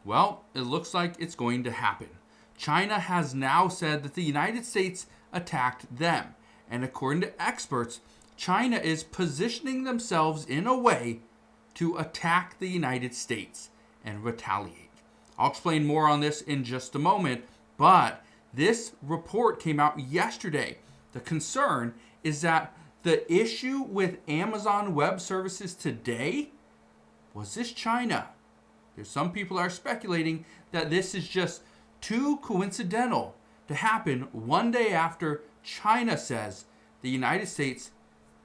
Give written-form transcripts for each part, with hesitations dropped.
Well, it looks like it's going to happen. China has now said that the United States attacked them. And according to experts, China is positioning themselves in a way to attack the United States and retaliate. I'll explain more on this in just a moment, but this report came out yesterday. The concern is that the issue with Amazon Web Services today was this China. There's some people are speculating that this is just too coincidental to happen one day after China says the United States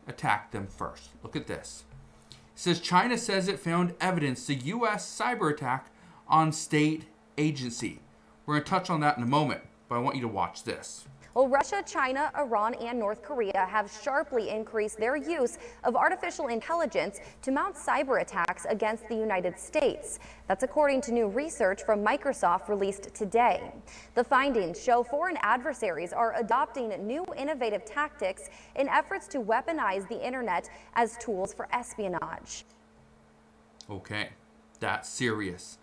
attacked them first. Look at this. It says China says it found evidence the U.S. cyber attack on state agency. We're going to touch on that in a moment, but I want you to watch this. Well, Russia, China, Iran, and North Korea have sharply increased their use of artificial intelligence to mount cyber attacks against the United States. That's according to new research from Microsoft released today. The findings show foreign adversaries are adopting new innovative tactics in efforts to weaponize the internet as tools for espionage. Okay, that's serious.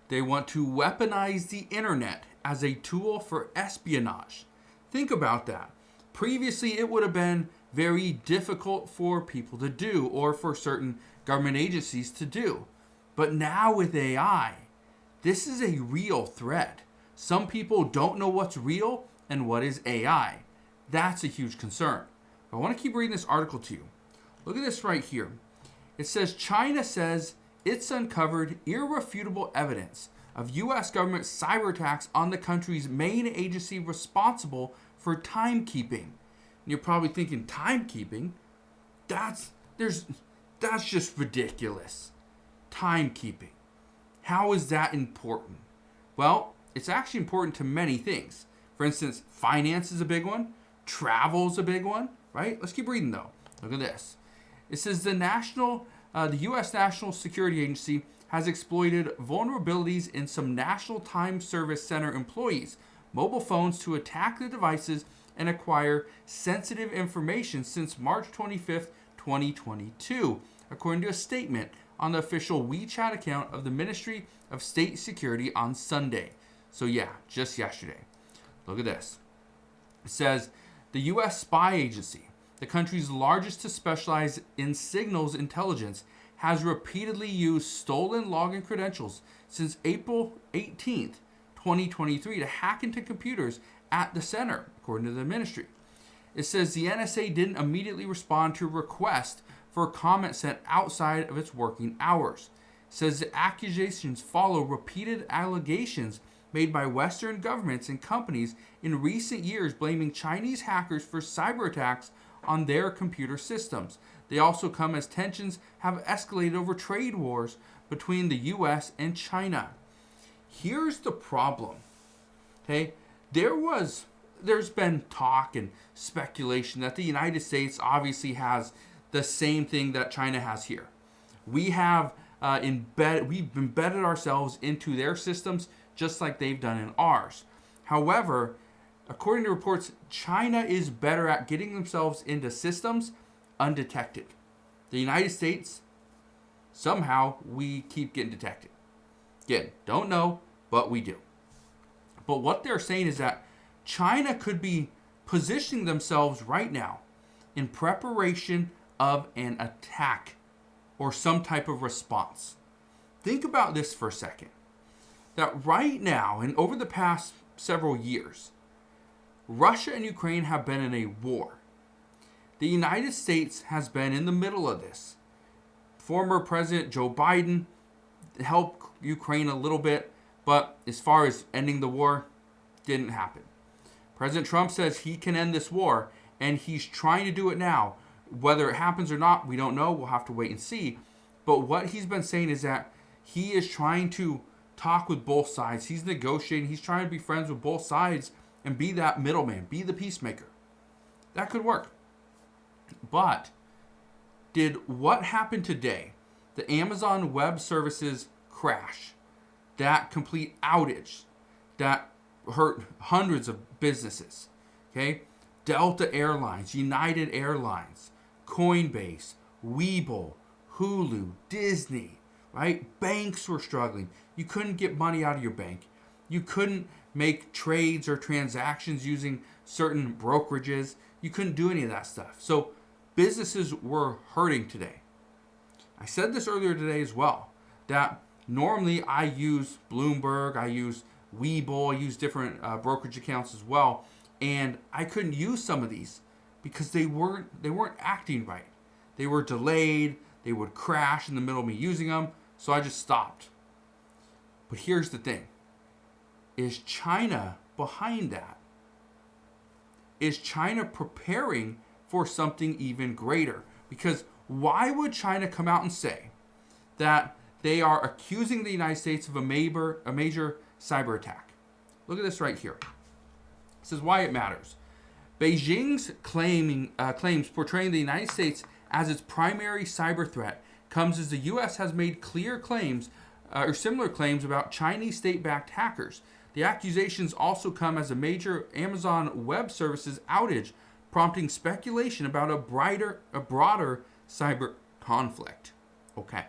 They want to weaponize the internet as a tool for espionage. Think about that. Previously, it would have been very difficult for people to do or for certain government agencies to do. But now with AI, this is a real threat. Some people don't know what's real and what is AI. That's a huge concern. I want to keep reading this article to you. Look at this right here. It says China says it's uncovered irrefutable evidence of U.S. government cyber attacks on the country's main agency responsible for timekeeping. And you're probably thinking, timekeeping? That's just ridiculous. Timekeeping. How is that important? Well, it's actually important to many things. For instance, finance is a big one. Travel is a big one, right? Let's keep reading though. Look at this. It says the U.S. National Security Agency has exploited vulnerabilities in some National Time Service Center employees' mobile phones to attack the devices and acquire sensitive information since March 25th, 2022, according to a statement on the official WeChat account of the Ministry of State Security on Sunday. So yeah, just yesterday. Look at this. It says the U.S. spy agency, the country's largest to specialize in signals intelligence, has repeatedly used stolen login credentials since April 18th, 2023 to hack into computers at the center, according to the ministry. It says the NSA didn't immediately respond to a request for a comment sent outside of its working hours. It says the accusations follow repeated allegations made by Western governments and companies in recent years blaming Chinese hackers for cyber attacks on their computer systems. They also come as tensions have escalated over trade wars between the U.S. and China. Here's the problem. Okay, there's been talk and speculation that the United States obviously has the same thing that China has here. We have we've embedded ourselves into their systems just like they've done in ours. However, according to reports, China is better at getting themselves into systems undetected. The United States, somehow, we keep getting detected. Again, don't know, but we do. But what they're saying is that China could be positioning themselves right now in preparation of an attack or some type of response. Think about this for a second. That right now, and over the past several years, Russia and Ukraine have been in a war. The United States has been in the middle of this. Former President Joe Biden helped Ukraine a little bit, but as far as ending the war, didn't happen. President Trump says he can end this war, and he's trying to do it now. Whether it happens or not, we don't know. We'll have to wait and see. But what he's been saying is that he is trying to talk with both sides. He's negotiating. He's trying to be friends with both sides and be that middleman, be the peacemaker. That could work. But did what happened today, the Amazon Web Services crash, that complete outage that hurt hundreds of businesses, okay? Delta Airlines, United Airlines, Coinbase, Webull, Hulu, Disney, right? Banks were struggling. You couldn't get money out of your bank. You couldn't make trades or transactions using certain brokerages. You couldn't do any of that stuff. So businesses were hurting today. I said this earlier today as well, that normally I use Bloomberg, I use Webull, I use different brokerage accounts as well, and I couldn't use some of these because they weren't acting right. They were delayed, they would crash in the middle of me using them, so I just stopped. But here's the thing. Is China behind that? Is China preparing for something even greater? Because why would China come out and say that they are accusing the United States of a major cyber attack? Look at this right here. It says why it matters. Beijing's claims portraying the United States as its primary cyber threat comes as the U.S. has made clear claims or similar claims about Chinese state-backed hackers. The accusations also come as a major Amazon Web Services outage, prompting speculation about a broader cyber conflict. Okay. It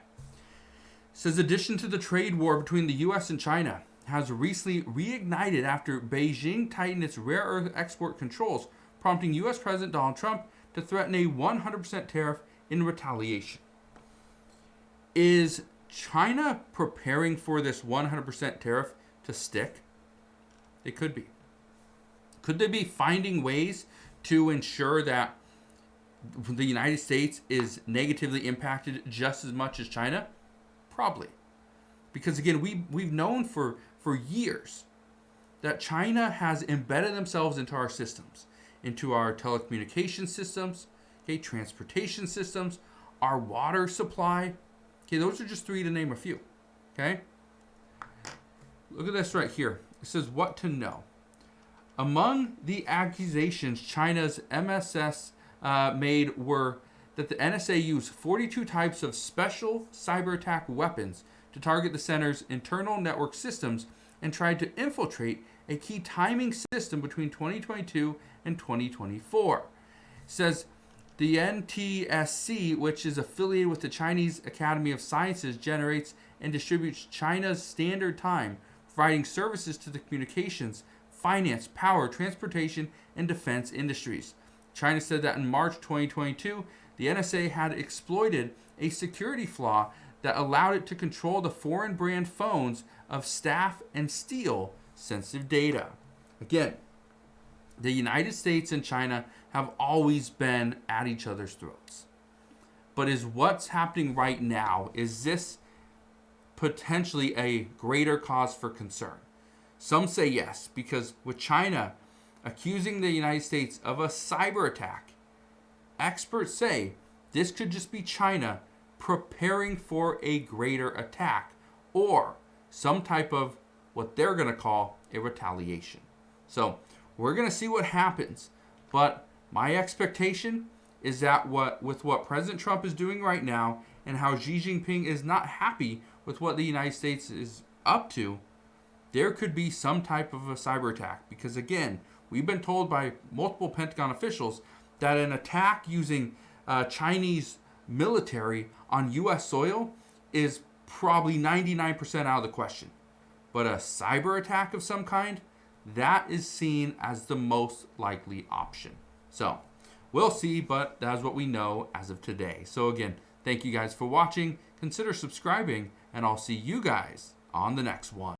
says addition to the trade war between the U.S. and China has recently reignited after Beijing tightened its rare earth export controls, prompting U.S. President Donald Trump to threaten a 100% tariff in retaliation. Is China preparing for this 100% tariff to stick? They could be. Could they be finding ways to ensure that the United States is negatively impacted just as much as China? Probably. Because again, we've known for years that China has embedded themselves into our systems, into our telecommunication systems, okay, transportation systems, our water supply. Okay, those are just three to name a few. Okay? Look at this right here. It says what to know. Among the accusations China's MSS made were that the NSA used 42 types of special cyber attack weapons to target the center's internal network systems and tried to infiltrate a key timing system between 2022 and 2024. It says the NTSC, which is affiliated with the Chinese Academy of Sciences, generates and distributes China's Standard Time, providing services to the communications, finance, power, transportation, and defense industries. China said that in March 2022, the NSA had exploited a security flaw that allowed it to control the foreign brand phones of staff and steal sensitive data. Again, the United States and China have always been at each other's throats. But is what's happening right now, is this potentially a greater cause for concern? Some say yes, because with China accusing the United States of a cyber attack, experts say this could just be China preparing for a greater attack or some type of what they're going to call a retaliation. So we're going to see what happens. But my expectation is that with what President Trump is doing right now and how Xi Jinping is not happy with what the United States is up to, there could be some type of a cyber attack. Because again, we've been told by multiple Pentagon officials that an attack using Chinese military on U.S. soil is probably 99% out of the question. But a cyber attack of some kind, that is seen as the most likely option. So we'll see, but that's what we know as of today. So again, thank you guys for watching. Consider subscribing, and I'll see you guys on the next one.